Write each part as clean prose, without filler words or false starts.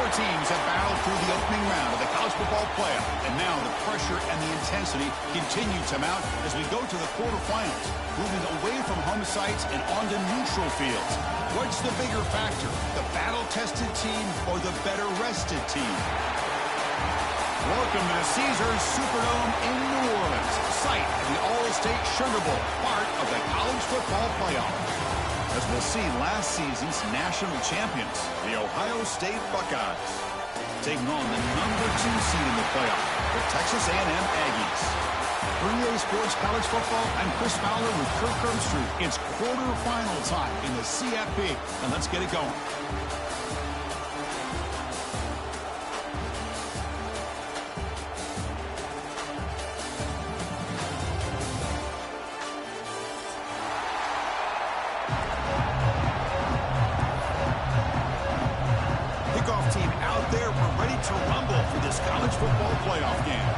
Four teams have battled through the opening round of the college football playoff, and now the pressure and the intensity continue to mount as we go to the quarterfinals, moving away from home sites and onto neutral fields. What's the bigger factor, the battle-tested team or the better-rested team? Welcome to the Caesars Superdome in New Orleans, site of the All-State Sugar Bowl, part of the college football playoff. As we'll see, last season's national champions, the Ohio State Buckeyes, taking on the #2 seed in the playoff, the Texas A&M Aggies. For EA Sports College Football, I'm Chris Fowler with Kirk Herbstreit. It's quarterfinal time in the CFP, and let's get it going. Team out there, we're ready to rumble for this college football playoff game.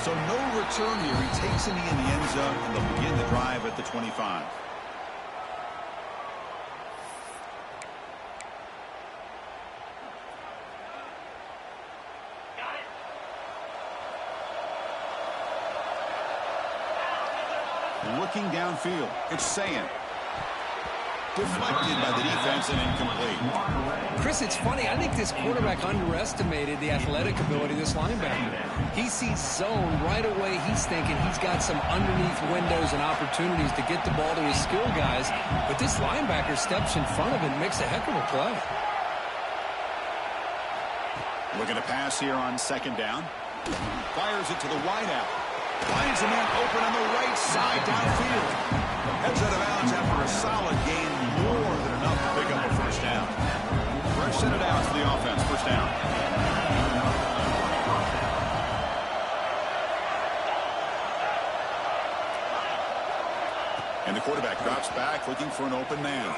So no return here. He takes it in the end zone, and they'll begin the drive at the 25. Looking downfield, it's Sayan. Deflected by the defense and incomplete. Chris, it's funny. I think this quarterback underestimated the athletic ability of this linebacker. He sees zone right away. He's thinking he's got some underneath windows and opportunities to get the ball to his skill guys. But this linebacker steps in front of him and makes a heck of a play. Looking to pass here on second down. Fires it to the wideout. Finds a man open on the right side downfield. Heads out of bounds after a solid gain, more than enough to pick up a first down. Fresh set of downs for the offense, first down. And the quarterback drops back looking for an open man.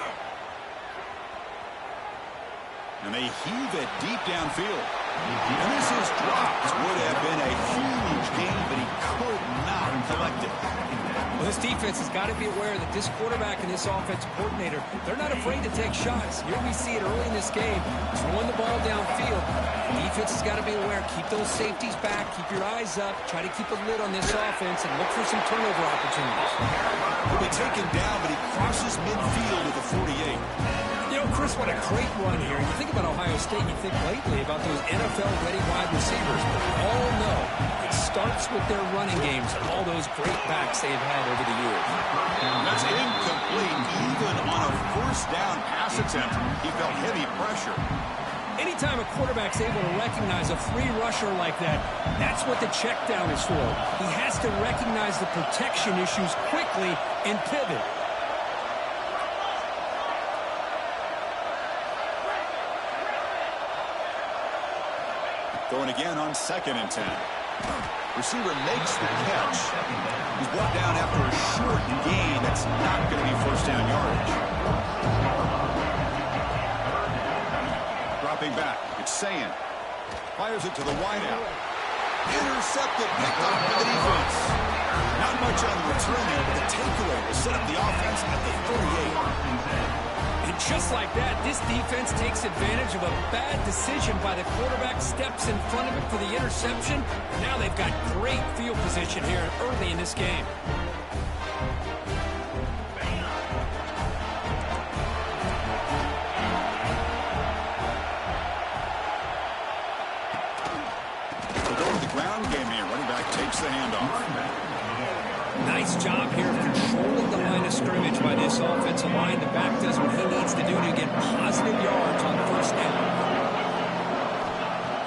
And they heave it deep downfield. And this is dropped. Would have been a huge gain, but he could not collect it. Well, this defense has got to be aware that this quarterback and this offensive coordinator, they're not afraid to take shots. Here we see it early in this game, throwing the ball downfield. The defense has got to be aware. Keep those safeties back. Keep your eyes up. Try to keep a lid on this offense and look for some turnover opportunities. He'll be taken down, but he crosses midfield at the 48. You know, Chris, what a great run here. You think about Ohio State, you think lately about those NFL-ready wide receivers. But we all know it starts with their running games and all those great backs they've had over the years. That's incomplete. Even on a first down pass attempt, he felt heavy pressure. Anytime a quarterback's able to recognize a free rusher like that, that's what the check down is for. He has to recognize the protection issues quickly and pivot. Going again on 2nd and 10. Receiver makes the catch. He's brought down after a short gain. That's not going to be first down yardage. Dropping back. It's Sayan. Fires it to the wideout. Intercepted. Picked off by the defense. Not much on the return there, but the takeaway will set up the offense at the 38. And just like that, this defense takes advantage of a bad decision by the quarterback, steps in front of it for the interception. Now they've got great field position here early in this game. We'll go to the ground game here. Running back takes the handoff. Nice job here of controlling the line of scrimmage by this offensive line. The back does what he needs to do to get positive yards on first down.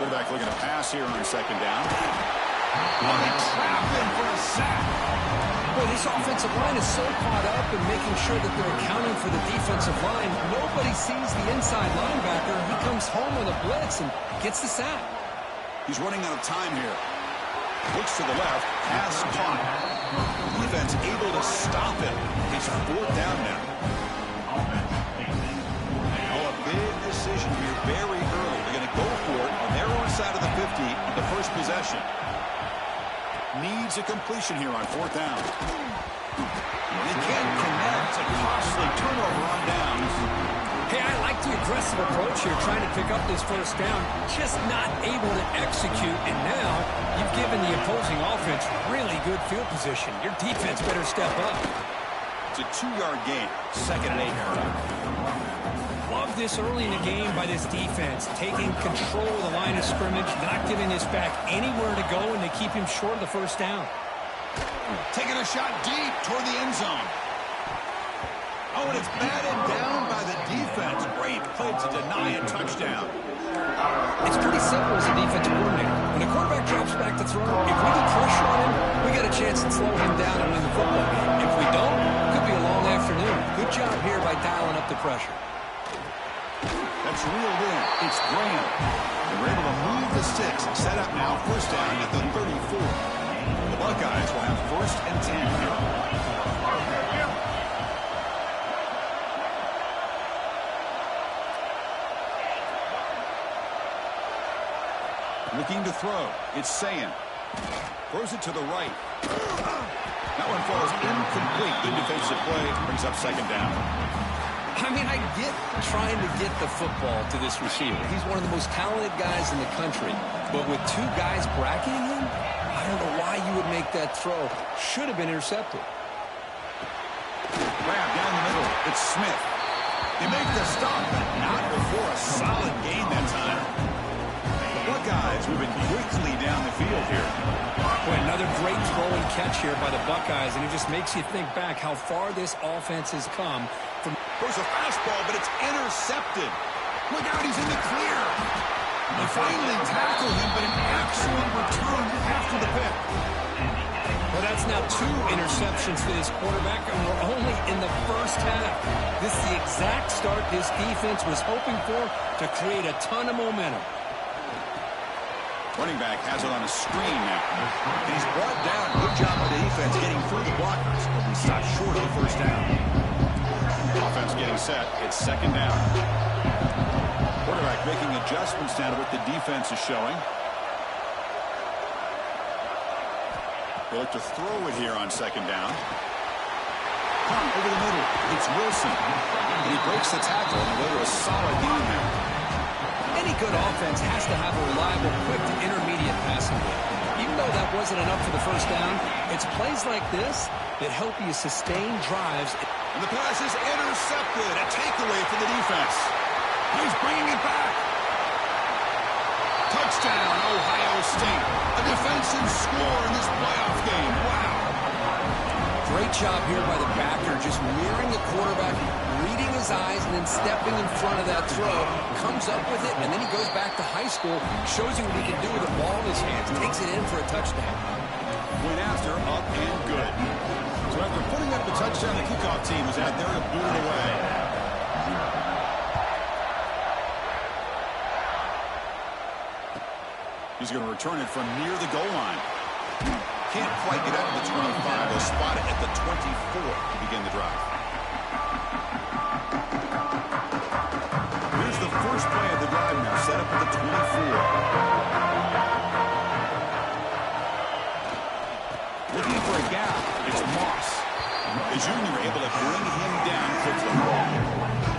Quarterback looking to pass here on second down. Trapped in for a sack. Boy, this offensive line is so caught up in making sure that they're accounting for the defensive line. Nobody sees the inside linebacker. He comes home with a blitz and gets the sack. He's running out of time here. Looks to the left. Pass caught. Defense able to stop him. He's 4th down now. Oh, a big decision here very early. They're going to go for it on their own side of the 50 on the first possession. Needs a completion here on 4th down. They can't connect. A costly turnover on downs. Hey, I like the aggressive approach here, trying to pick up this first down, just not able to execute, and now you've given the opposing offense really good field position. Your defense better step up. It's a 2-yard gain, 2nd and 8. Love this early in the game by this defense, taking control of the line of scrimmage, not giving this back anywhere to go, and they keep him short of the first down. Taking a shot deep toward the end zone. Oh, and it's batted down by the defense. Great play to deny a touchdown. It's pretty simple as a defensive coordinator. When a quarterback drops back to throw, if we get pressure on him, we got a chance to slow him down and win the football game. If we don't, it could be a long afternoon. Good job here by dialing up the pressure. That's reeled in. It's Graham. And we're able to move the sticks. Set up now, first down at the 34. The Buckeyes will have 1st and 10 here. Looking to throw. It's Sayan. Throws it to the right. That one falls incomplete. Good defensive play. Brings up 2nd down. I mean, I get trying to get the football to this receiver. He's one of the most talented guys in the country. But with 2 guys bracketing him, I don't know why you would make that throw. Should have been intercepted. Grab down the middle. It's Smith. They make the stop, but not before a solid gain that time. Buckeyes moving quickly down the field here. Boy, another great throw and catch here by the Buckeyes, and it just makes you think back how far this offense has come from. There's a fastball, but it's intercepted. Look out, he's in the clear. They finally tackle him, but an excellent return after the pick. Well, that's now 2 interceptions for this quarterback, and we're only in the first half. This is the exact start this defense was hoping for to create a ton of momentum. Running back has it on a screen now. And he's brought down. Good job by the defense getting through the blockers. But he stopped short of the first down. Offense getting set. It's 2nd down. Quarterback making adjustments now to what the defense is showing. They look to throw it here on 2nd down. Punt over the middle. It's Wilson. And he breaks the tackle on the way to a solid gain there. Any good offense has to have a reliable, quick to intermediate passing game. Even though that wasn't enough for the first down, it's plays like this that help you sustain drives. And the pass is intercepted. A takeaway for the defense. He's bringing it back. Touchdown, Ohio State. A defensive score in this playoff game. Wow. Great job here by the backer, just mirroring the quarterback, reading his eyes, and then stepping in front of that throw. Comes up with it, and then he goes back to high school, shows you what he can do with the ball in his hands, takes it in for a touchdown. Went after, up and good. So after putting up the touchdown, the kickoff team was out there to boot it away. He's going to return it from near the goal line. Can't quite get out to the 25. They'll spot it at the 24 to begin the drive. Here's the first play of the drive now, set up at the 24. Looking for a gap. It's Moss. The junior able to bring him down quickly.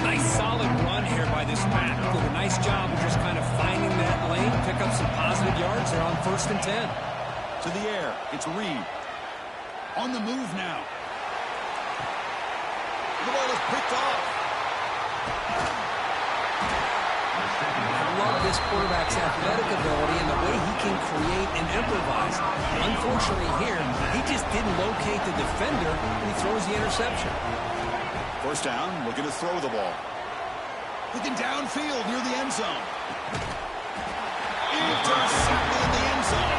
Nice solid run here by this back. Did a nice job of just kind of finding that lane, pick up some positive yards. They're on 1st and 10. To the air. It's Reed. On the move now. The ball is picked off. I love this quarterback's athletic ability and the way he can create and improvise. Unfortunately here, he just didn't locate the defender when he throws the interception. First down, looking to throw the ball. Looking downfield near the end zone. Intercepted in the end zone.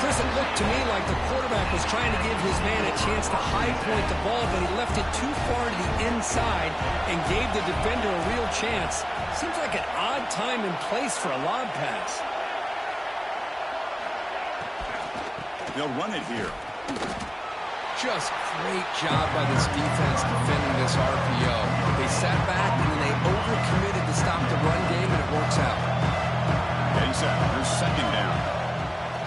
Chris, it looked to me like the quarterback was trying to give his man a chance to high point the ball, but he left it too far to the inside and gave the defender a real chance. Seems like an odd time and place for a lob pass. They'll run it here. Just great job by this defense defending this RPO. They sat back and then they overcommitted to stop the run game, and it works out. Getting set. Here's 2nd down.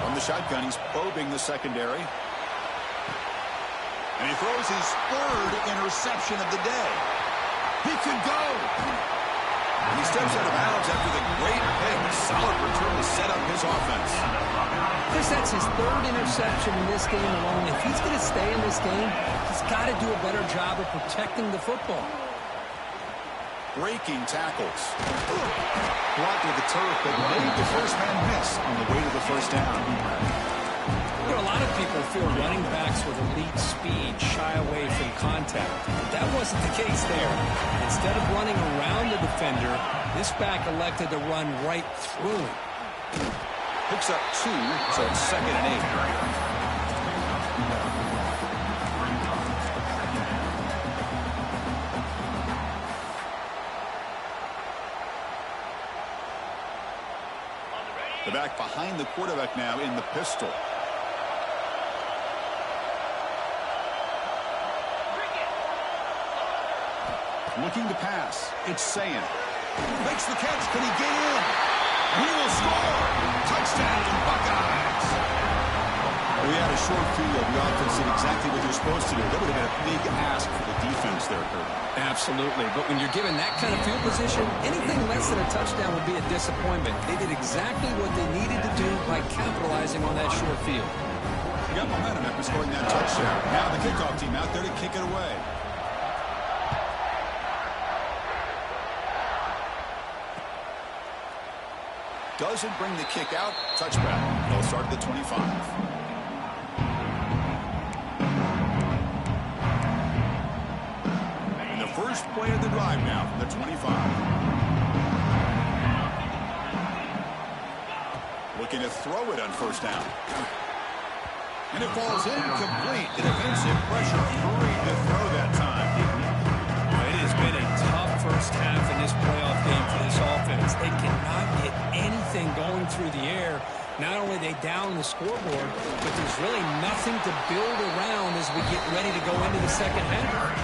From the shotgun, he's probing the secondary. And he throws his third interception of the day. He can go. He steps out of bounds after the great pick. Solid return to set up his offense. Chris, that's his third interception in this game alone. If he's going to stay in this game, he's got to do a better job of protecting the football. Breaking tackles. Blocked with the turf, but made the first man miss on the way to the first down. You know, a lot of people feel running backs with elite speed shy away from contact. But that wasn't the case there. Instead of running around the defender, this back elected to run right through him. Picks up 2, so it's 2nd and 8. The back behind the quarterback now in the pistol. Looking to pass. It's Sayan. Makes the catch. Can he get in? He will score. Touchdown, Buckeyes. We had a short field. The offense did exactly what they're supposed to do. That would have been a big ask for the defense there, Kurt. Absolutely. But when you're given that kind of field position, anything less than a touchdown would be a disappointment. They did exactly what they needed to do by capitalizing on that short field. They got momentum after scoring that touchdown. Now the kickoff team out there to kick it away. Doesn't bring the kick out. Touchback. They'll start at the 25. And the first play of the drive now from the 25. Looking to throw it on first down. And it falls incomplete. The defensive pressure hurried to throw that time. It has been a tough first half in this playoff game for this offense. They cannot get anything going through the air. Not only are they down the scoreboard, but there's really nothing to build around as we get ready to go into the second half.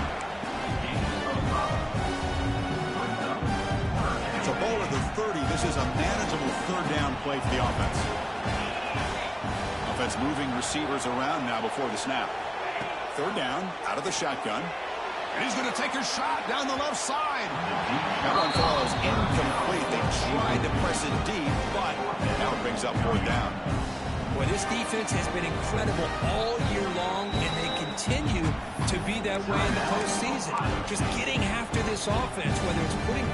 It's a ball at the 30. This is a manageable third down play for the offense. Offense moving receivers around now before the snap. Third down, out of the shotgun. And he's going to take a shot down the left side. That one falls incomplete. They tried to press it deep, but now it brings up fourth down. Boy, this defense has been incredible all year long, and they continue to be that way in the postseason. Just getting after this offense, whether it's putting...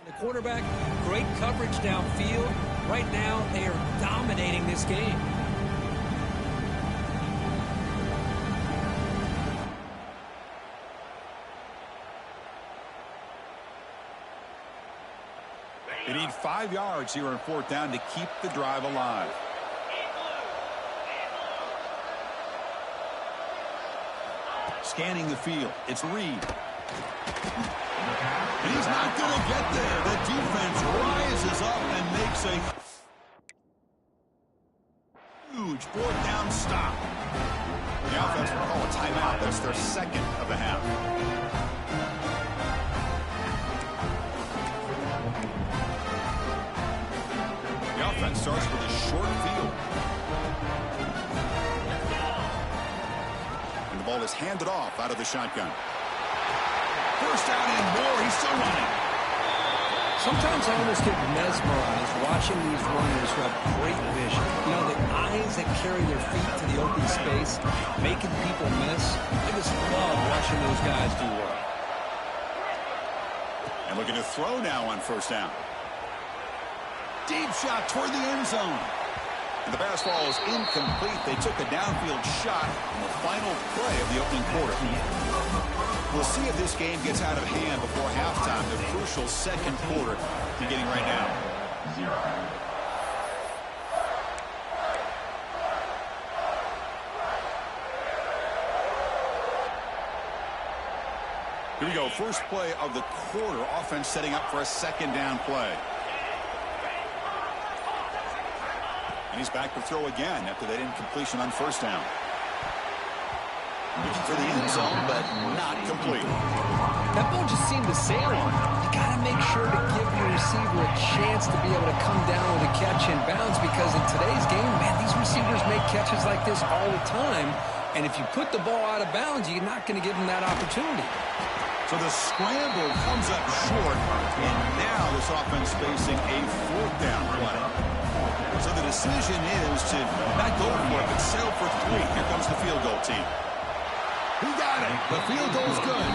The quarterback, great coverage downfield. Right now, they are dominating this game. They need 5 yards here on fourth down to keep the drive alive. Scanning the field. It's Reed. And he's not going to get there. The defense rises up and makes a huge fourth down stop. The offense will call a timeout. That's their second of the half. The offense starts with a short field. And the ball is handed off out of the shotgun. First down and more. He's still running. Sometimes I almost get mesmerized watching these runners who have great vision. You know, the eyes that carry their feet to the open space, making people miss. I just love watching those guys do work. And looking to throw now on first down. Deep shot toward the end zone. And the pass ball is incomplete. They took a downfield shot in the final play of the opening quarter. We'll see if this game gets out of hand before halftime. The crucial second quarter beginning right now. Here we go. First play of the quarter. Offense setting up for a second down play. And he's back to throw again after that incompletion on first down. Looking for the end zone, but not complete. That ball just seemed to sail on. You got to make sure to give your receiver a chance to be able to come down with a catch in bounds, because in today's game, man, these receivers make catches like this all the time. And if you put the ball out of bounds, you're not going to give them that opportunity. So the scramble comes up short, and now this offense facing a fourth down play. So the decision is to not go for it, but settle for 3. Here comes the field goal team. He got it. The field goal's good.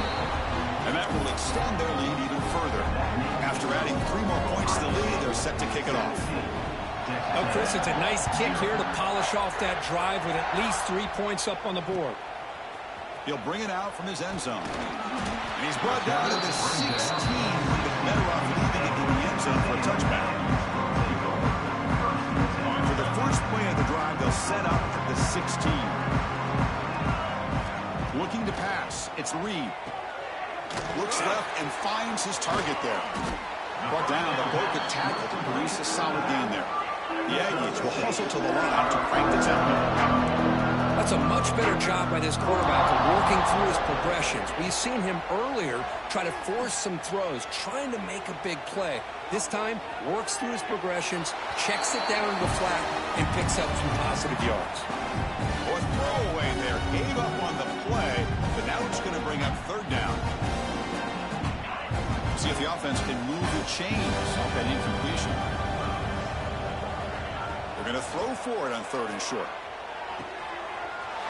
And that will extend their lead even further. After adding 3 more points to the lead, they're set to kick it off. Oh, Chris, it's a nice kick here to polish off that drive with at least 3 points up on the board. He'll bring it out from his end zone. And he's brought down to the 16. But better off leaving it in the end zone for a touchback. For the first play of the drive, they'll set up at the 16. Looking to pass. It's Reed. Looks left and finds his target there. Brought down, but both the tackle to produce a solid gain there. The Aggies will hustle to the line to crank the tempo. That's a much better job by this quarterback of working through his progressions. We've seen him earlier try to force some throws, trying to make a big play. This time, works through his progressions, checks it down to the flat, and picks up some positive yards. Or throwaway there. Gave up on the play, but now it's going to bring up third down. See if the offense can move the chains off that incompletion. They're going to throw for it on 3rd and short.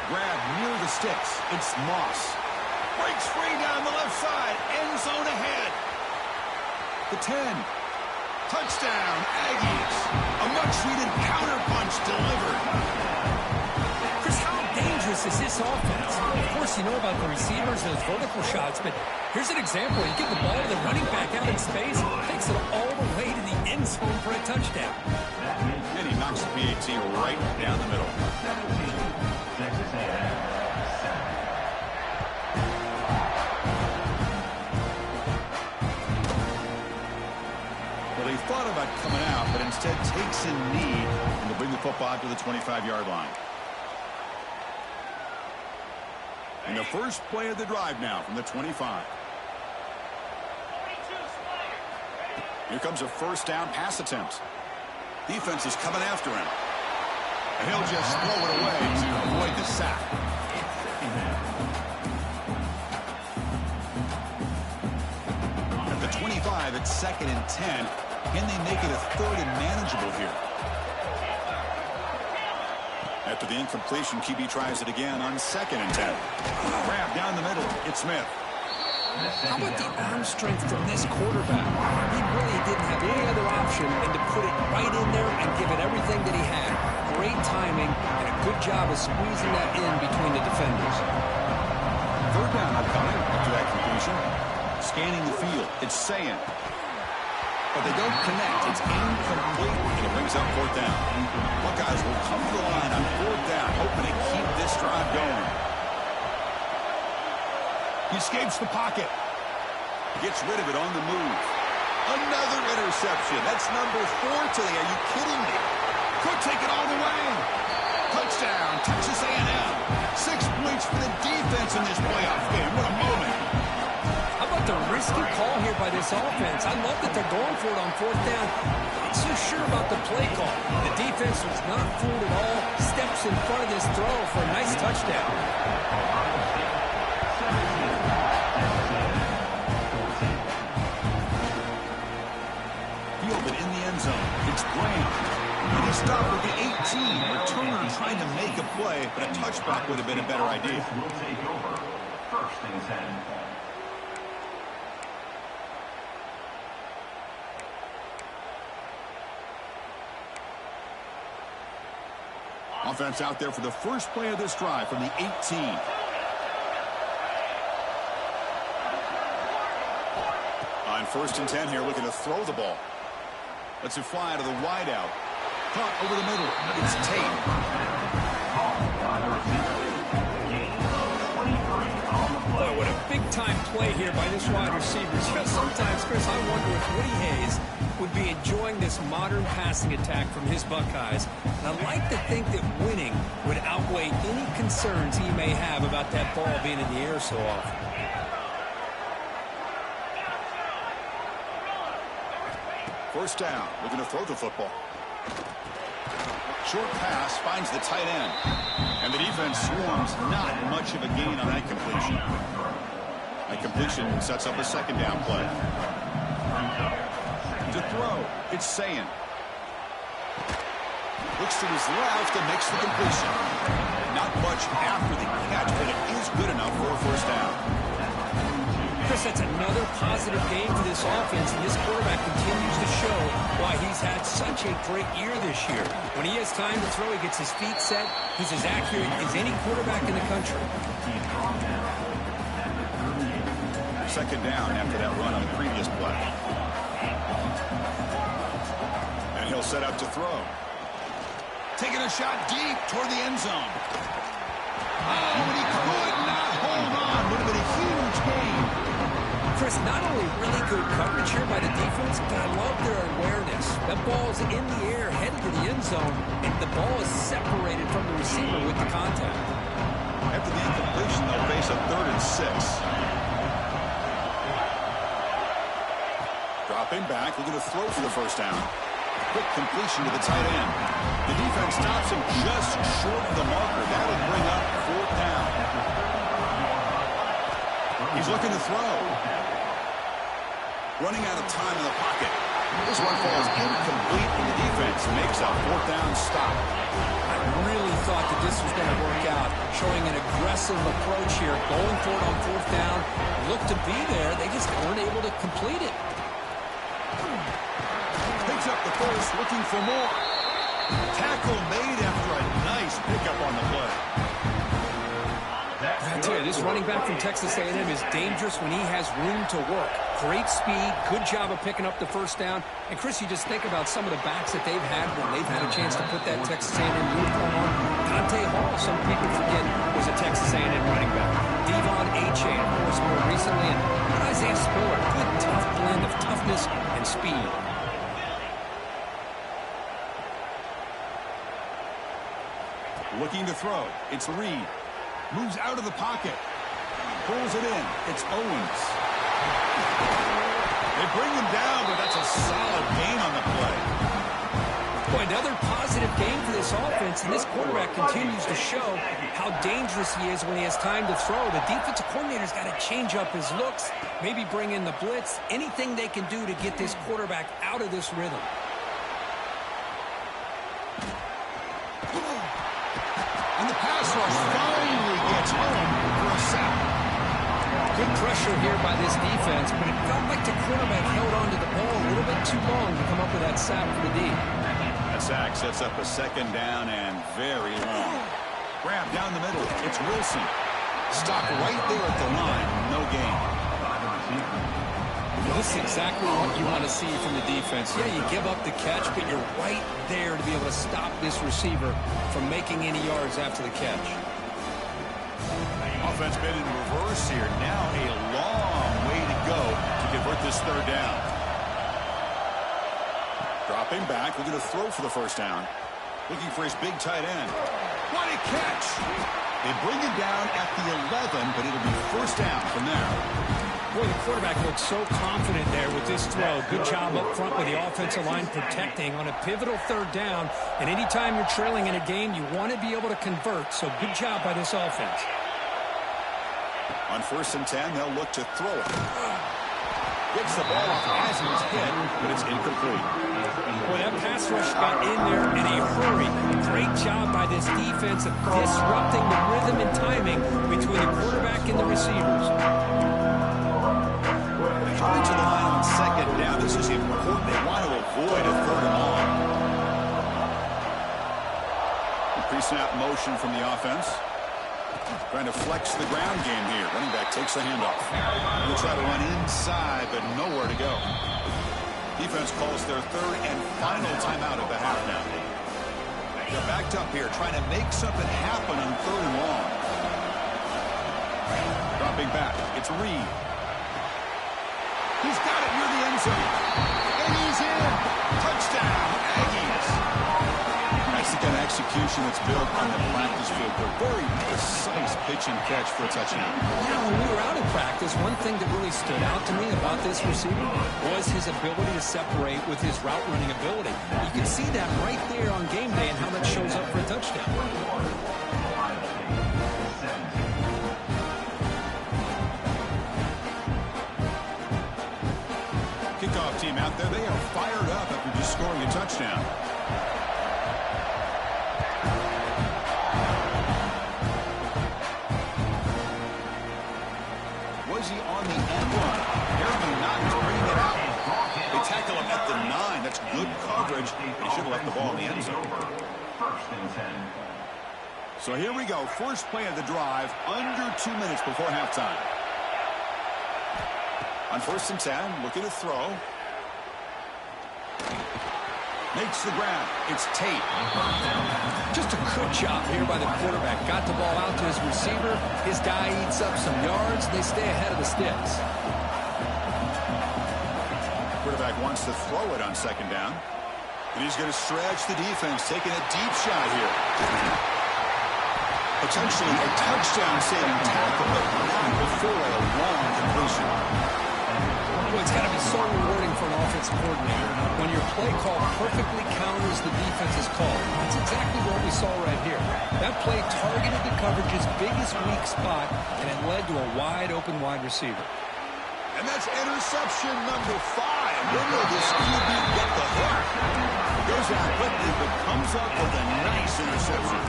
Grab near the sticks. It's Moss. Breaks free down the left side. End zone ahead. The 10. Touchdown, Aggies. A much-needed counterpunch delivered. Chris, how dangerous is this offense? Of course, you know about the receivers, those vertical shots, but here's an example. You give the ball to the running back out in space, takes it all the way to the end zone for a touchdown. And he knocks the PAT right down the middle. Well, he thought about coming out, but instead takes a knee and to bring the football to the 25-yard line. And the first play of the drive now from the 25. Here comes a first down pass attempt. Defense is coming after him. And he'll just throw it away to avoid the sack. At the 25, it's 2nd and 10. Can they make it a 3rd and manageable here? After the incompletion, QB tries it again on 2nd and 10. Grab down the middle. It's Smith. How about the arm strength from this quarterback? He really didn't have any other option than to put it right in there and give it everything that he had. Great timing and a good job of squeezing that in between the defenders. 3rd down upcoming after that completion. Scanning the field. It's Sayan. But they don't connect. It's incomplete, and it brings up 4th down. Buckeyes will come to the line on 4th down, hoping to keep this drive going. He escapes the pocket. Gets rid of it on the move. Another interception. That's number 4 today. Are you kidding me? Could take it all the way. Touchdown, Texas A&M. 6 points for the defense in this playoff game. What a moment. How about the risky call here by this offense? I love that they're going for it on 4th down. Not so sure about the play call. The defense was not fooled at all. Steps in front of this throw for a nice touchdown. Fielded in the end zone. It's Graham. And he stopped at the 18. Returner trying to make a play, but a touchback would have been a better idea. Will take over. 1st and 10. Offense out there for the first play of this drive from the 18. On 1st and 10 here, looking to throw the ball. Lets it fly to the wideout. Caught over the middle. It's Tate. Boy, what a big-time big-time play here by this wide receiver. Sometimes, Chris, I wonder if Woody Hayes would be enjoying this modern passing attack from his Buckeyes. And I like to think that winning would outweigh any concerns he may have about that ball being in the air so often. First down, looking to throw the football. Short pass finds the tight end. And the defense swarms, not much of a gain on that completion. That completion sets up a second down play. To throw, it's Sayin. Looks to his left and makes the completion. Not much after the catch, but it is good enough for a first down. Chris, that's another positive game for this offense, and this quarterback continues to show why he's had such a great year this year. When he has time to throw, he gets his feet set. He's as accurate as any quarterback in the country. Second down after that run on the previous play. And he'll set up to throw. Taking a shot deep toward the end zone. Oh, but he could not hold on. Would have been a huge gain. Chris, not only really good coverage here by the defense, but I love their awareness. That ball's in the air, headed to the end zone, and the ball is separated from the receiver with the contact. After the incompletion, they'll face a 3rd and 6. Dropping back, looking to throw for the first down. Quick completion to the tight end. The defense stops him just short of the marker. That'll bring up 4th down. He's looking to throw. Running out of time in the pocket. This one falls incomplete, and the defense makes a 4th down stop. I really thought that this was going to work out, showing an aggressive approach here, going for it on 4th down. Looked to be there. They just weren't able to complete it. Picks up the first, looking for more. Tackle made after a nice pickup on the play. I tell you, this running back from Texas A&M is dangerous when he has room to work. Great speed, good job of picking up the first down. And, Chris, you just think about some of the backs that they've had when they've had a chance to put that Texas A&M uniform on. Dante Hall, some people forget, was a Texas A&M running back. Devon Achane, of course, more recently. And Isaiah Spiller, good, tough blend of toughness and speed. Looking to throw. It's Reed. Moves out of the pocket. Pulls it in. It's Owens. They bring him down, but that's a solid gain on the play. Boy, another positive game for this offense, and this quarterback continues to show how dangerous he is when he has time to throw. The defensive coordinator's got to change up his looks, maybe bring in the blitz, anything they can do to get this quarterback out of this rhythm. And the pass rush finally gets home for a sack. Good pressure here by this defense, but it felt like the quarterback held onto the ball a little bit too long to come up with that sack for the D. That sack sets up a second down and very long. Grab down the middle. It's Wilson. Stop right there at the line. No gain. This is exactly what you want to see from the defense. Yeah, you give up the catch, but you're right there to be able to stop this receiver from making any yards after the catch. Offense been in reverse here. Now a long way to go to convert this 3rd down. Dropping back, looking to throw for the first down. Looking for his big tight end. What a catch! They bring him down at the 11, but it'll be first down from there. Boy, the quarterback looks so confident there with this throw. Good job up front with the offensive line protecting on a pivotal 3rd down. And anytime you're trailing in a game, you want to be able to convert. So good job by this offense. On 1st and 10, they'll look to throw it. Gets the ball off as he was hit, but it's incomplete. Boy, that pass rush got in there in a hurry. Great job by this defense of disrupting the rhythm and timing between the quarterback and the receivers. Coming to the line on 2nd down. This is important. They want to avoid a 3rd and long. Pre-snap motion from the offense. Trying to flex the ground game here. Running back takes the handoff. He'll try to run inside, but nowhere to go. Defense calls their 3rd and final timeout of the half now. They're backed up here, trying to make something happen on 3rd and long. Dropping Dropping back. It's Reed. He's got it near the end zone. And he's in. Touchdown, Aggies. That's the kind of execution that's built on the practice field. A very precise pitch and catch for a touchdown. Yeah, when we were out in practice, one thing that really stood out to me about this receiver was his ability to separate with his route running ability. You can see that right there on game day and how that shows up for a touchdown. Kickoff team out there, they are fired up after just scoring a touchdown. Was he on the end line? Apparently not. He's bringing it out. They tackle him at the 9. That's good coverage. They should have left the ball in the end zone. First and 10. So here we go. First play of the drive, under 2 minutes before halftime. On first and 10, looking to throw. Makes the grab. It's Tate. Just a good job here by the quarterback. Got the ball out to his receiver. His guy eats up some yards. They stay ahead of the sticks. Quarterback wants to throw it on second down. And he's going to stretch the defense, taking a deep shot here. Potentially a touchdown-saving tackle, but not before a long completion. Well, it's got to be so rewarding for an offensive coordinator when your play call perfectly counters the defense's call. That's exactly what we saw right here. That play targeted the coverage's biggest weak spot, and it led to a wide-open wide receiver. And that's interception number 5. When will this QB get the hook? Goes out quickly, but comes up with a nice interception.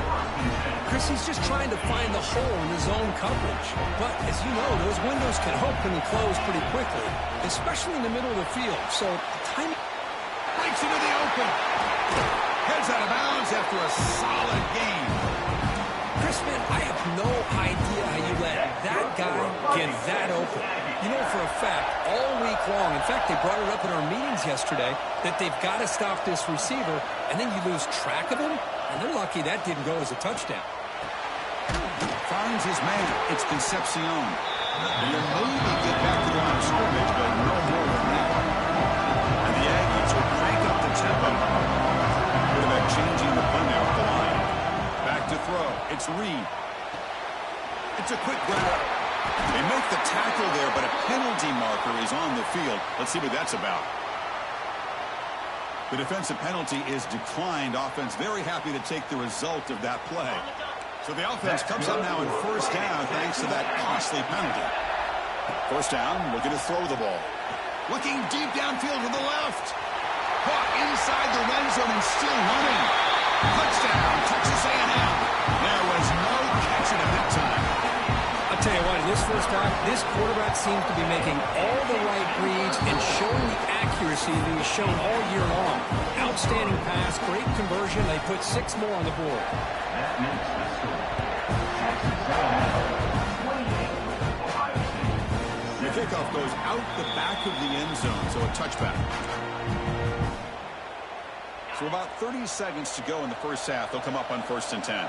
Chris, he's just trying to find the hole in his own coverage. But, as you know, those windows can open and close pretty quickly, especially in the middle of the field. So, the time Breaks into the open. Heads out of bounds after a solid game. Chris, man, I have no idea how you let that guy get that open. You know for a fact, all week long, in fact, they brought it up in our meetings yesterday, that they've got to stop this receiver, and then you lose track of him, and they're lucky that didn't go as a touchdown. Finds his man. It's Concepcion. He'll maybe get back to the line of scrimmage, but no more than that. And the Aggies will crank up the tempo. Quarterback changing the punt out the line. Back to throw. It's Reed. It's a quick grab. They make the tackle there, but a penalty marker is on the field. Let's see what that's about. The defensive penalty is declined. Offense very happy to take the result of that play. So the offense comes up now in first down thanks to that costly penalty. First down, looking to throw the ball. Looking deep downfield to the left. Caught inside the red zone and still running. Touchdown, Texas A&M. There was no catching at that time. I'll tell you what, in this first half, this quarterback seems to be making all the right reads and showing the accuracy that he's shown all year long. Outstanding pass, great conversion. They put 6 more on the board. That makes the score. Texas A&M 28, Ohio State. The kickoff goes out the back of the end zone, so a touchback. So about 30 seconds to go in the first half. They'll come up on first and 10.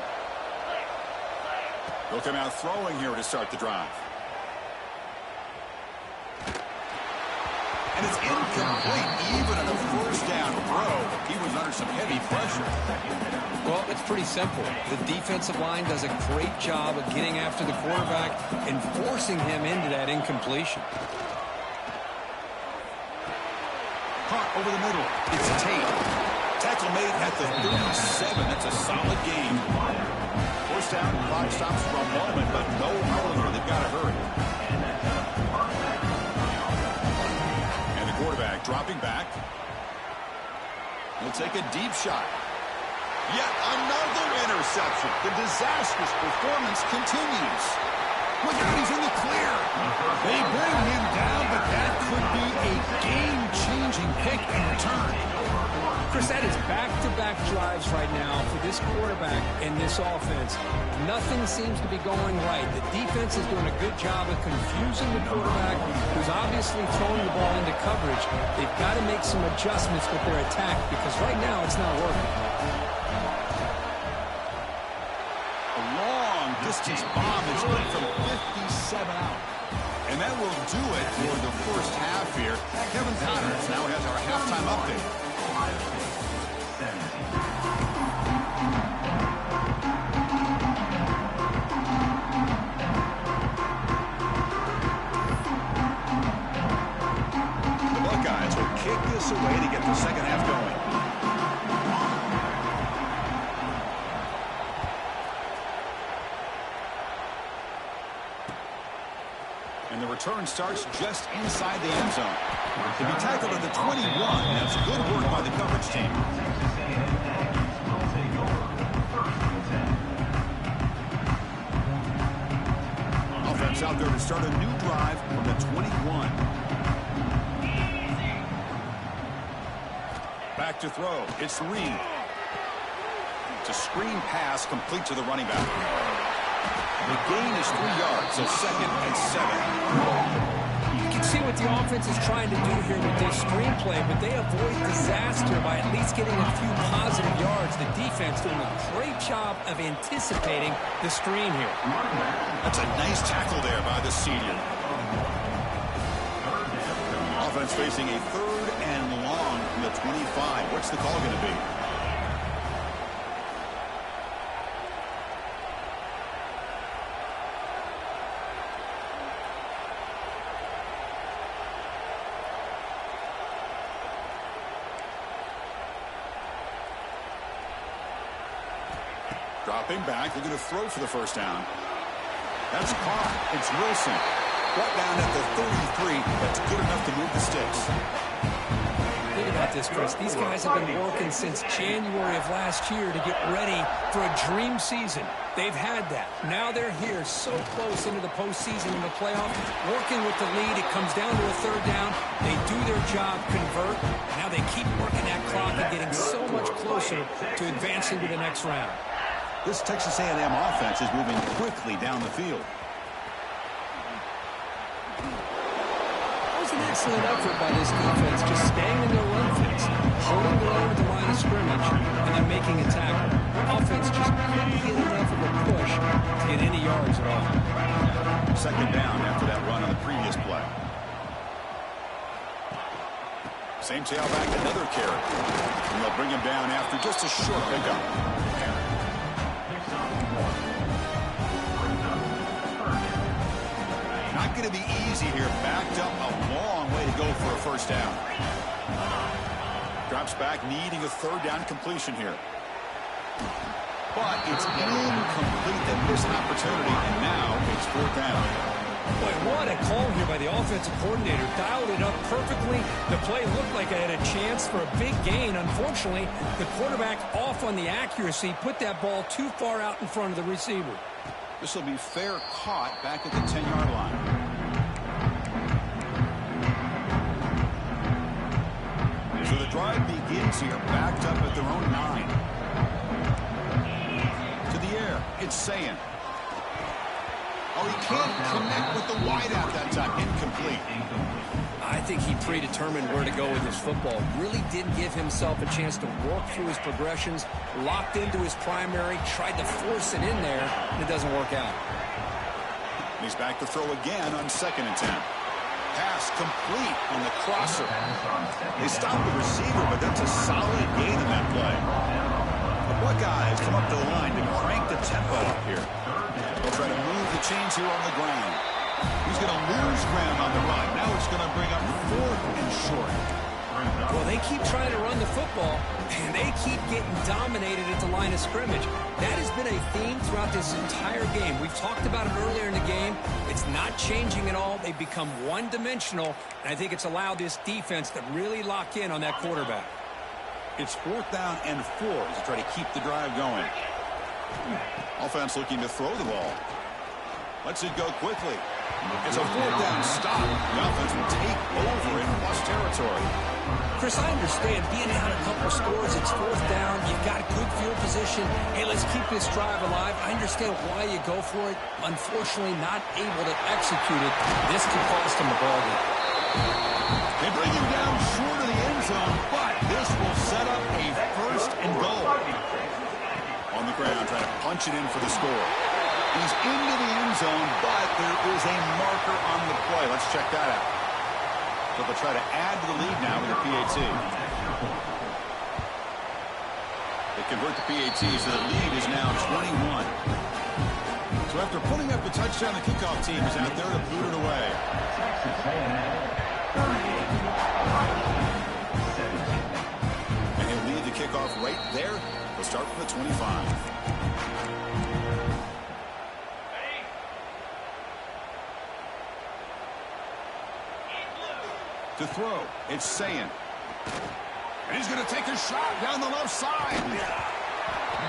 They'll come out throwing here to start the drive. And it's incomplete, even on a first down throw. He was under some heavy pressure. Well, it's pretty simple. The defensive line does a great job of getting after the quarterback and forcing him into that incompletion. Caught over the middle. It's Tate. Tackle made at the 37. That's a solid game. First down, clock stops for a moment, but no earlier. They've got to hurry. And the quarterback dropping back. He'll take a deep shot. Yet another interception. The disastrous performance continues. Look out, he's in the clear. They bring him down, but that could be a game-changing pick in return. Chris, that is back-to-back drives right now for this quarterback and this offense. Nothing seems to be going right. The defense is doing a good job of confusing the quarterback, who's obviously throwing the ball into coverage. They've got to make some adjustments with their attack because right now it's not working. A long distance bomb is good from 57 out. And that will do it for the first half here. Kevin Connors now has our halftime update. Ohio State, 17. The Buckeyes will kick this away to get the second half going. And the return starts just inside the end zone. To be tackled at the 21, that's good work by the coverage team. Texas A&M Aggies will take over. First and 10. Offense out there to start a new drive from the 21. Back to throw. It's Reed. It's a screen pass complete to the running back. The gain is 3 yards, so 2nd and 7. You can see what the offense is trying to do here with this screenplay, but they avoid disaster by at least getting a few positive yards. The defense doing a great job of anticipating the screen here. That's a nice tackle there by the senior. Offense facing a 3rd and long from the 25. What's the call going to be? Dropping back, looking to throw for the first down. That's caught. It's Wilson. Brought down at the 33. That's good enough to move the sticks. Think about this, Chris. These guys have been working since January of last year to get ready for a dream season. They've had that. Now they're here so close into the postseason and the playoff, working with the lead. It comes down to a 3rd down. They do their job, convert. Now they keep working that clock and getting so much closer to advancing to the next round. This Texas A&M offense is moving quickly down the field. That was an excellent effort by this defense, just staying in their run fits, holding their own at the line of scrimmage, and then making a tackle. Offense just couldn't get enough of a push to get any yards at all. 2nd down after that run on the previous play. Same tailback, another carry. And they'll bring him down after just a short pickup. Not going to be easy here. Backed up a long way to go for a first down. Drops back, needing a 3rd down completion here. But it's incomplete. They missed an opportunity, and now it's 4th down. Boy, what a call here by the offensive coordinator. Dialed it up perfectly. The play looked like it had a chance for a big gain. Unfortunately, the quarterback off on the accuracy, put that ball too far out in front of the receiver. This will be fair caught back at the 10-yard line. So the drive begins here, backed up at their own 9. To the air, it's Sayin. Oh, he can't connect with the wideout that time. Incomplete. I think he predetermined where to go with his football. Really didn't give himself a chance to work through his progressions, locked into his primary, tried to force it in there, and it doesn't work out. He's back to throw again on 2nd and 10. Pass complete on the crosser. They stop the receiver, but that's a solid gain in that play. The Buckeyes come up to the line to crank the tempo up here. They'll try to move the chains here on the ground. He's going to lose ground on the run. Now it's going to bring up 4th and short. Well, they keep trying to run the football, and they keep getting dominated at the line of scrimmage. That has been a theme throughout this entire game. We've talked about it earlier in the game. It's not changing at all. They've become one-dimensional, and I think it's allowed this defense to really lock in on that quarterback. It's 4th down and 4 as they try to keep the drive going. Offense looking to throw the ball. Lets it go quickly. It's a 4th down stop. The offense will take over in plus territory. Chris, I understand being out a couple scores, it's 4th down, you've got good field position. Hey, let's keep this drive alive. I understand why you go for it. Unfortunately, not able to execute it. This could cost him the ball game. They bring him down short of the end zone, but this will set up a 1st and goal. On the ground, trying to punch it in for the score. He's into the end zone, but there is a marker on the play. Let's check that out. So they'll try to add to the lead now with a PAT. They convert the PAT, so the lead is now 21. So after putting up the touchdown, the kickoff team is out there to boot it away. And he'll lead the kickoff right there. We'll start from the 25. To throw, it's Sayin. And he's going to take a shot down the left side.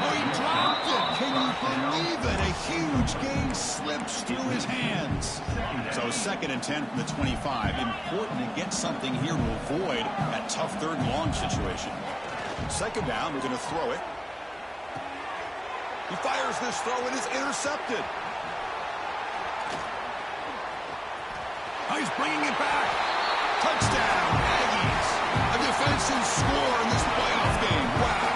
Oh, he dropped it. Can you believe it? A huge gain slips through his hands. So 2nd and 10 from the 25. Important to get something here to avoid that tough 3rd and long situation. 2nd down, we're going to throw it. He fires this throw. It is intercepted. Oh, he's bringing it back. Touchdown, Aggies. A defensive score in this playoff game. Wow.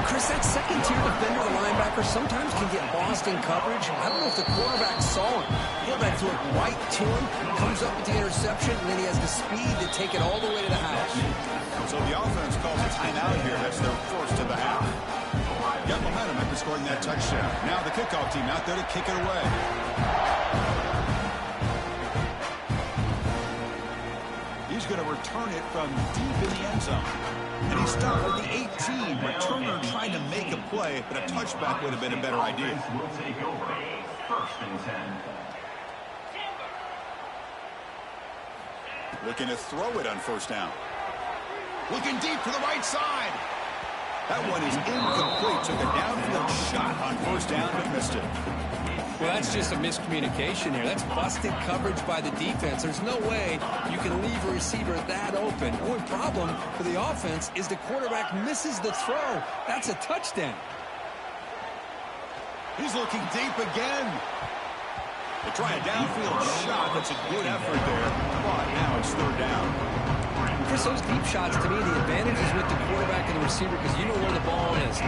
Chris, that second-tier defender, the linebacker, sometimes can get lost in coverage. I don't know if the quarterback saw him. Quarterback threw it right to him, comes up with the interception, and then he has the speed to take it all the way to the house. So the offense calls a timeout here. That's their first of the half. Got momentum after scoring that touchdown. Now the kickoff team out there to kick it away. He's going to return it from deep in the end zone. And he started at the 18. Returner trying to make a play, but a touchback would have been a better idea. Will take over. 1st and 10. Looking to throw it on 1st down. Looking deep to the right side. That one is incomplete. Took a downfield shot on 1st down, but missed it. Well, that's just a miscommunication here. That's busted coverage by the defense. There's no way you can leave a receiver that open. The only problem for the offense is the quarterback misses the throw. That's a touchdown. He's looking deep again. They try a downfield shot. That's a good effort there. But now it's 3rd down. Chris, those deep shots, to me, the advantage is with the quarterback and the receiver because you know where the ball is.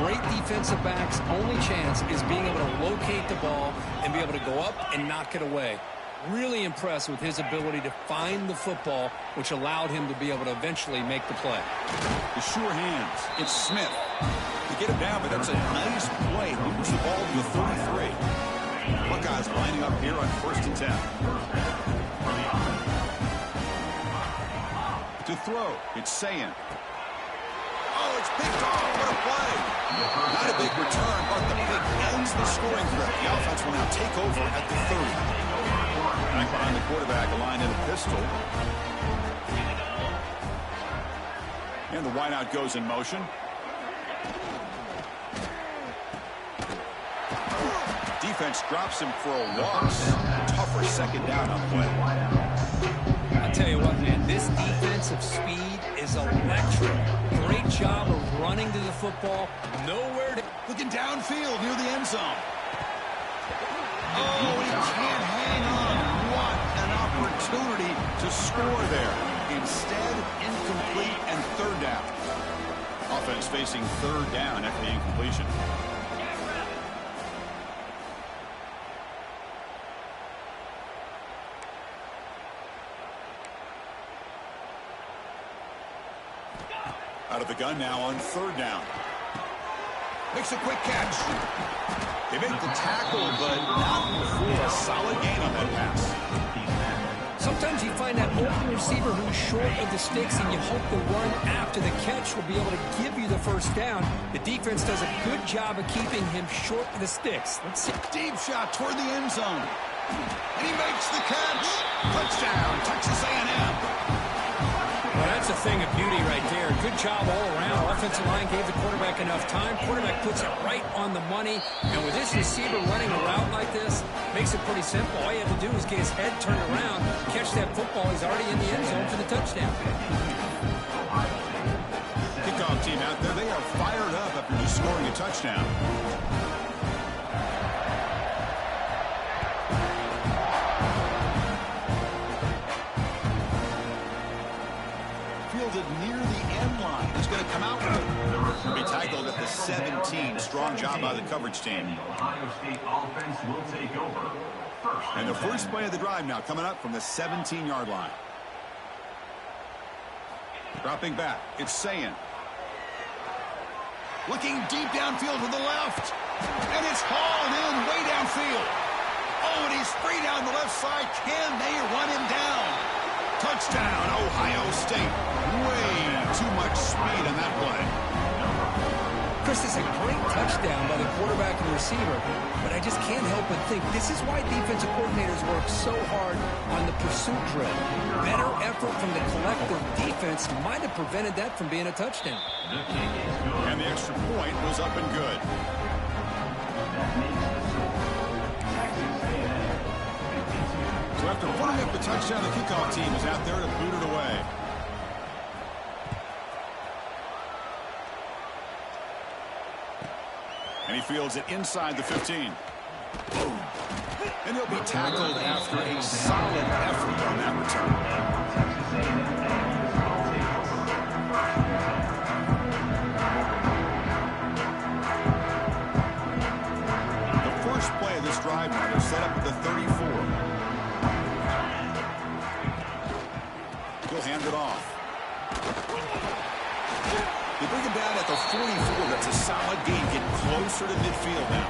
Great defensive backs' only chance is being able to locate the ball and be able to go up and knock it away. Really impressed with his ability to find the football, which allowed him to be able to eventually make the play. The sure hands. It's Smith. To get him down, but that's a nice play. Moves the ball to the 33. Buckeyes lining up here on 1st and 10. To throw, it's Sayin. Oh, it's picked off. What a play. Not a big return, but the pick ends the scoring threat. The offense will now take over at the 30. Back behind the quarterback, aligned in a pistol. And the wideout goes in motion. Defense drops him for a loss. Tougher 2nd down on the play. I tell you what, man, this defensive speed is electric. Great job of running to the football. Nowhere to... Looking downfield near the end zone. Oh, he can't hang on. What an opportunity to score there. Instead, incomplete and 3rd down. Offense facing 3rd down after the incompletion. Out of the gun now on 3rd down. Makes a quick catch. They make the tackle, but not before a solid gain on that pass. Sometimes you find that open receiver who's short of the sticks, and you hope the run after the catch will be able to give you the 1st down. The defense does a good job of keeping him short of the sticks. Let's see. Deep shot toward the end zone. And he makes the catch. Touchdown, Texas A&M. Well, that's a thing of beauty right there. Good job all around. Offensive line gave the quarterback enough time. Quarterback puts it right on the money. And with this receiver running a route like this, makes it pretty simple. All you have to do is get his head turned around, catch that football. He's already in the end zone for the touchdown. Kickoff team out there. They are fired up after just scoring a touchdown. fielded near the end line. He's going to come out with it. He'll be tackled at the 17. Strong job by the coverage team. The Ohio State offense will take over. And the first play of the drive now coming up from the 17-yard line. Dropping back, it's Sayin. Looking deep downfield to the left. And it's hauled in way downfield. Oh, and he's free down the left side. Can they run him down? Touchdown, Ohio State. Way too much speed on that play. Chris, it's a great touchdown by the quarterback and receiver, but I just can't help but think this is why defensive coordinators work so hard on the pursuit drill. Better effort from the collective defense might have prevented that from being a touchdown. And the extra point was up and good. So after putting up the touchdown, the kickoff team is out there to boot it away. And he fields it inside the 15. And he'll be tackled after a solid effort on that return. The first play of this drive now, they're set up at the 34. He'll hand it off. They bring him down at the 44. That's a solid gain. Get closer to midfield now.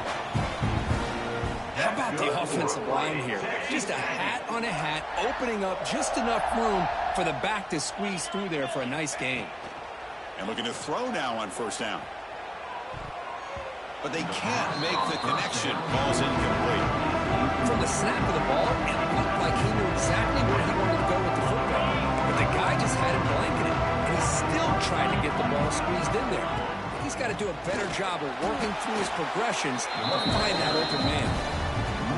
How about the offensive line here? Just a hat on a hat, opening up just enough room for the back to squeeze through there for a nice gain. And looking to throw now on first down. But they can't make the connection. Ball's incomplete. From the snap of the ball, it looked like he knew exactly where he wanted to go with the football. But the guy just had him blanketed. He's still trying to get the ball squeezed in there. He's got to do a better job of working through his progressions or find that open man.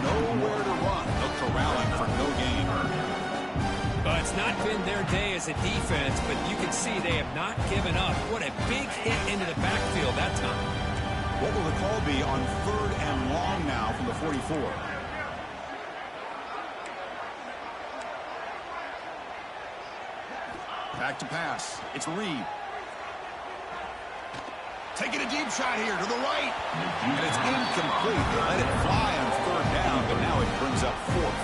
Nowhere to run. They'll corral him for no gain. Well, it's not been their day as a defense, but you can see they have not given up. What a big hit into the backfield that time. What will the call be on 3rd and long now from the 44? Back to pass. It's Reed. Taking a deep shot here to the right. And it's incomplete. They let it fly on 3rd down, but now it brings up 4th.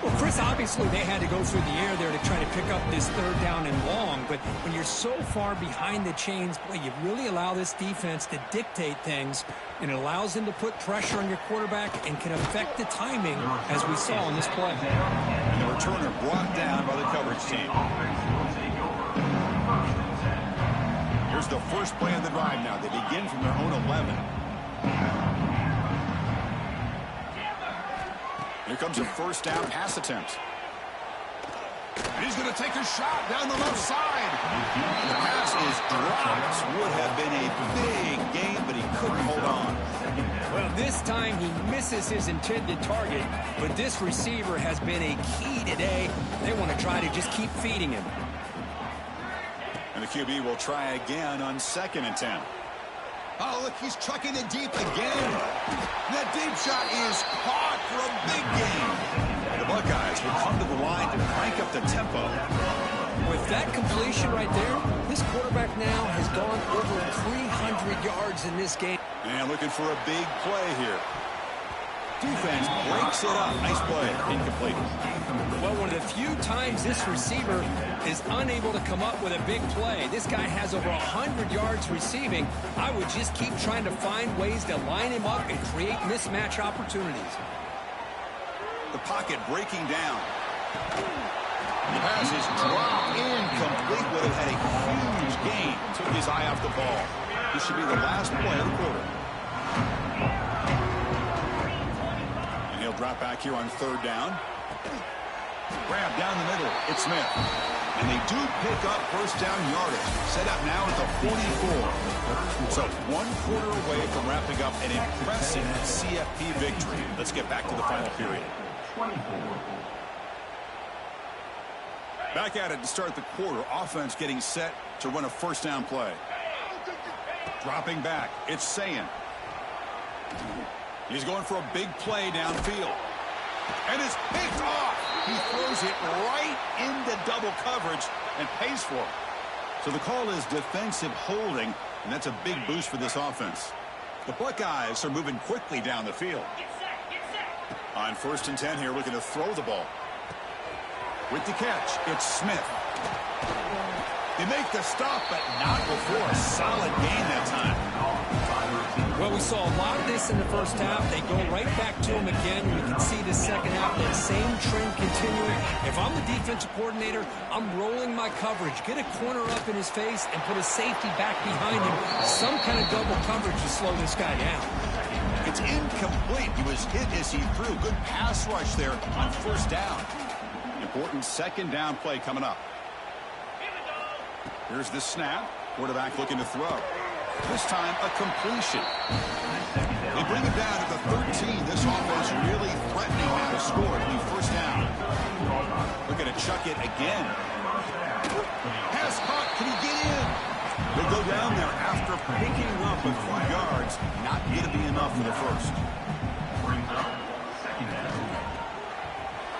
Well, Chris, obviously they had to go through the air there to try to pick up this 3rd down and long, but when you're so far behind the chains, boy, you really allow this defense to dictate things, and it allows them to put pressure on your quarterback and can affect the timing, as we saw on this play. And the returner brought down by the coverage team. Here's the first play of the drive now. They begin from their own 11. Here comes a first down pass attempt. And he's going to take a shot down the left side. The pass is dropped. Would have been a big gain, but he couldn't hold on. Well, this time he misses his intended target, but this receiver has been a key today. They want to try to just keep feeding him. And the QB will try again on 2nd and 10. Oh, look, he's chucking it deep again. That deep shot is caught for a big gain. The Buckeyes will come to the line to crank up the tempo. With that completion right there, this quarterback now has gone over 300 yards in this game. And looking for a big play here. Defense breaks it up. Nice play. Incomplete. Well, one of the few times this receiver is unable to come up with a big play. This guy has over 100 yards receiving. I would just keep trying to find ways to line him up and create mismatch opportunities. The pocket breaking down. The pass is dropped incomplete. Would have had a huge gain. Took his eye off the ball. This should be the last play of the quarter. And he'll drop back here on 3rd down. Grab down the middle. It's Smith. And they do pick up first down yardage. Set up now at the 44. So 1 quarter away from wrapping up an impressive CFP victory. Let's get back to the final period. Back at it to start the quarter. Offense getting set to run a first down play. Dropping back. It's Sayin. He's going for a big play downfield. And it's picked off. He throws it right into double coverage and pays for it. So the call is defensive holding, and that's a big boost for this offense. The Buckeyes are moving quickly down the field. On 1st and 10 here, looking to throw the ball. With the catch, it's Smith. They make the stop, but not before a solid gain that time. Well, we saw a lot of this in the first half. They go right back to him again. We can see the second half, that same trend continuing. If I'm the defensive coordinator, I'm rolling my coverage. Get a corner up in his face and put a safety back behind him. Some kind of double coverage to slow this guy down. It's incomplete. He was hit as he threw. Good pass rush there on 1st down. Important 2nd down play coming up. Here's the snap. Quarterback looking to throw. This time, a completion. They bring it down to the 13. This offense really threatening now to score. It'll be 1st down. Looking to chuck it again. Pass caught. Can he get in? They'll go down there after picking up a few yards. Not going to be enough for the first.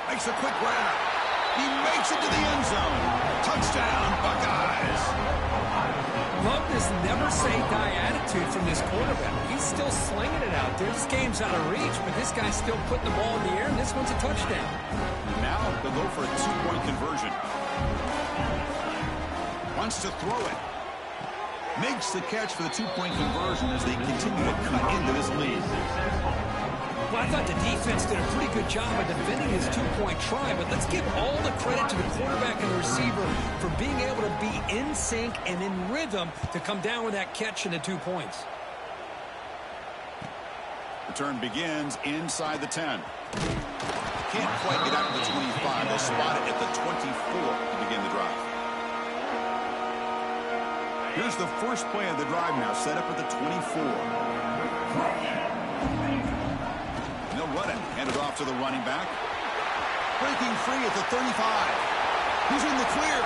Makes a quick grab. He makes it to the end zone. Touchdown, Buckeyes. Love this never-say-die attitude from this quarterback. He's still slinging it out there. This game's out of reach, but this guy's still putting the ball in the air, and this one's a touchdown. Now they'll go for a 2-point conversion. Wants to throw it. Makes the catch for the 2-point conversion as they continue to cut into this lead. Well, I thought the defense did a pretty good job of defending his 2-point try, but let's give all the credit to the quarterback and the receiver for being able to be in sync and in rhythm to come down with that catch and the 2 points. Return begins inside the 10. Can't quite get out to the 25. They'll spot it at the 24 to begin the drive. Here's the first play of the drive now, set up at the 24. They'll run it. Hand it off to the running back. Breaking free at the 35. He's in the clear.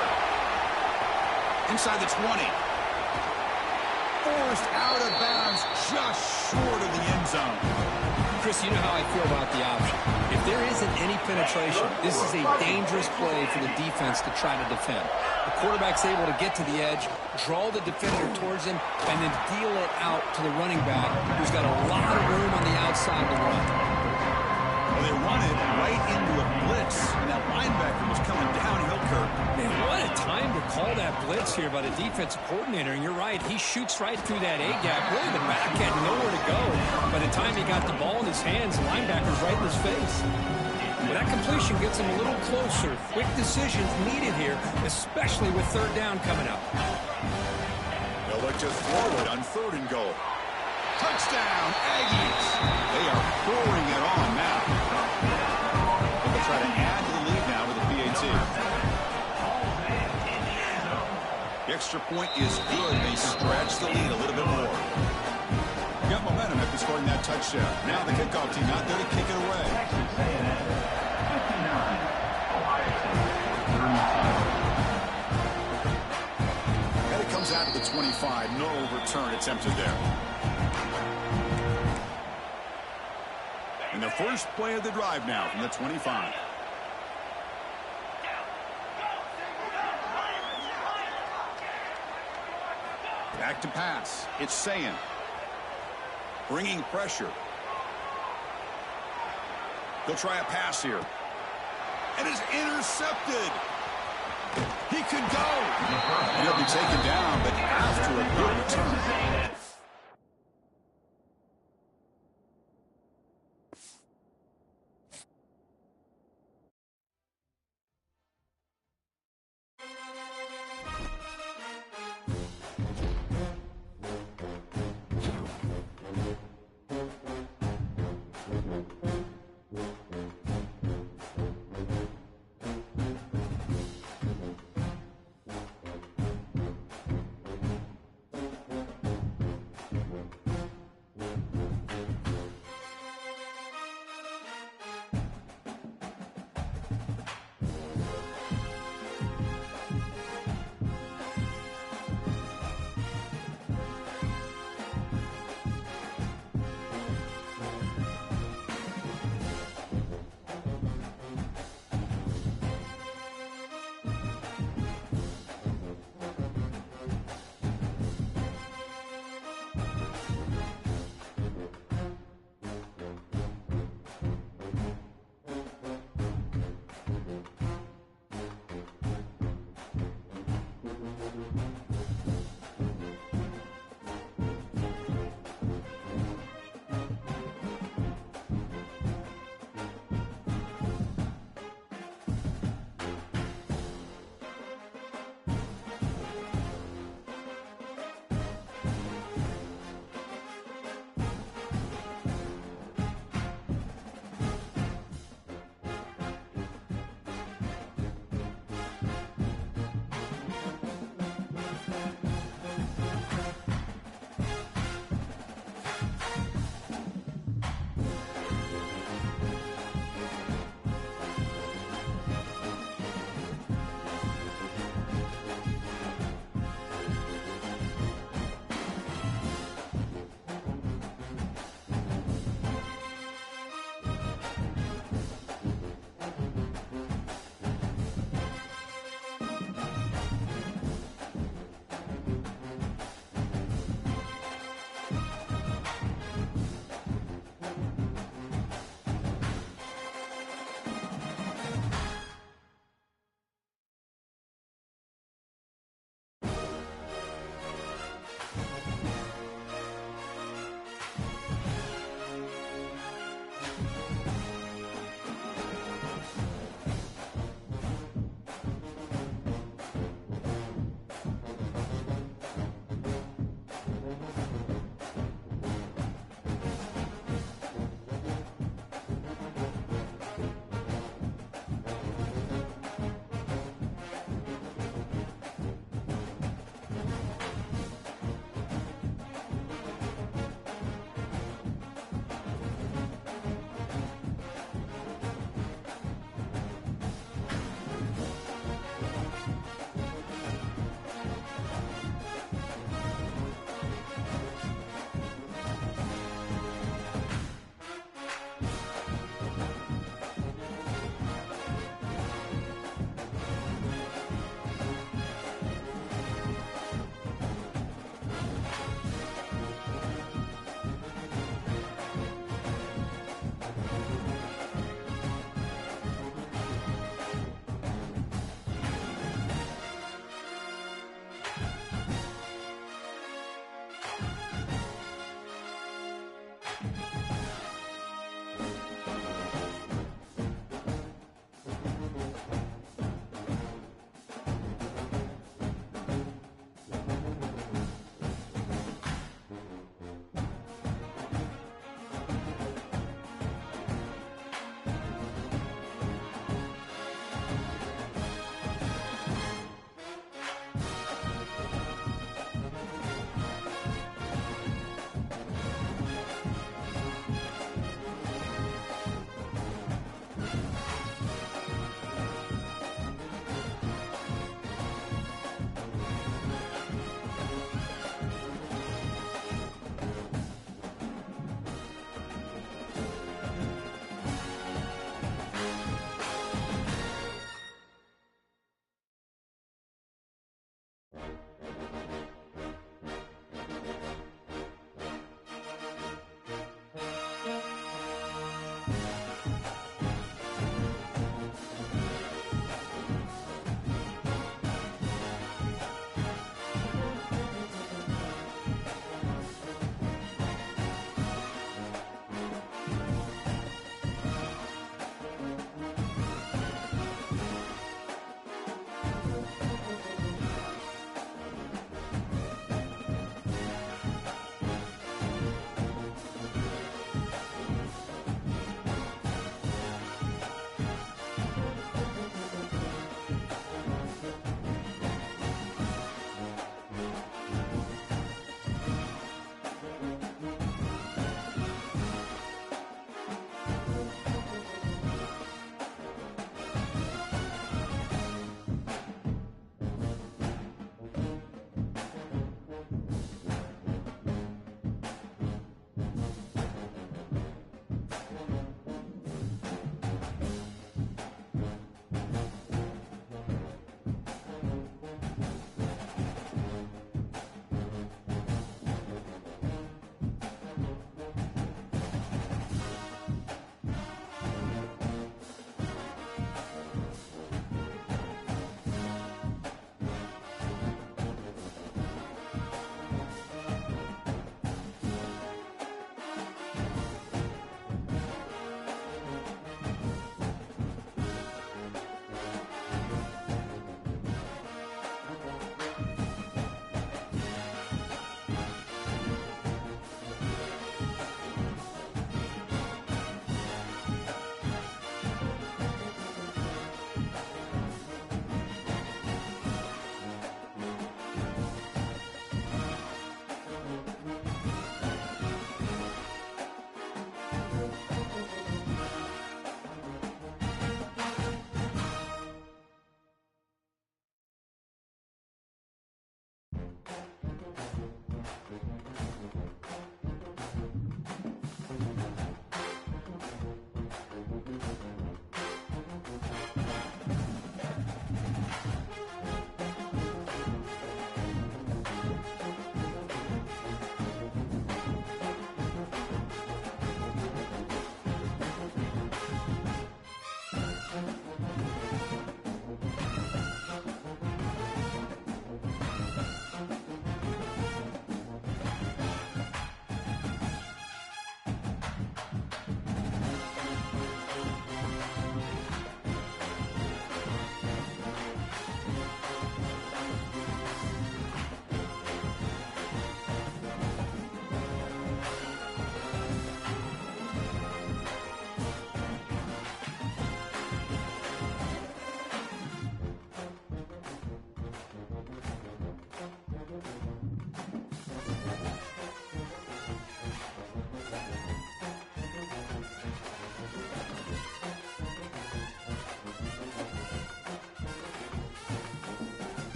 Inside the 20. Forced out of bounds just short of the end zone. Chris, you know how I feel about the option. If there isn't any penetration, this is a dangerous play for the defense to try to defend. The quarterback's able to get to the edge, draw the defender towards him, and then deal it out to the running back, who's got a lot of room on the outside to run. Well, they run it right into a blitz, and that linebacker was coming downhill, Kirk. Man, what a time to call that blitz here by the defensive coordinator. And you're right, he shoots right through that A-gap. Really, the back had nowhere to go. By the time he got the ball in his hands, the linebacker's right in his face. But that completion gets him a little closer. Quick decisions needed here, especially with 3rd down coming up. They'll look to throw it on 3rd and goal. Touchdown, Aggies. They are pouring it on now. They'll try to add to the lead now with the PAT. The extra point is good. They stretch the lead a little bit more. Got momentum after scoring that touchdown. Now the kickoff team out there to kick it away. And it comes out to the 25. No return attempted there. And the first play of the drive now from the 25. Back to pass. It's Sayin. Bringing pressure. He'll try a pass here. And it's intercepted. He could go. And he'll be taken down, but after a good return.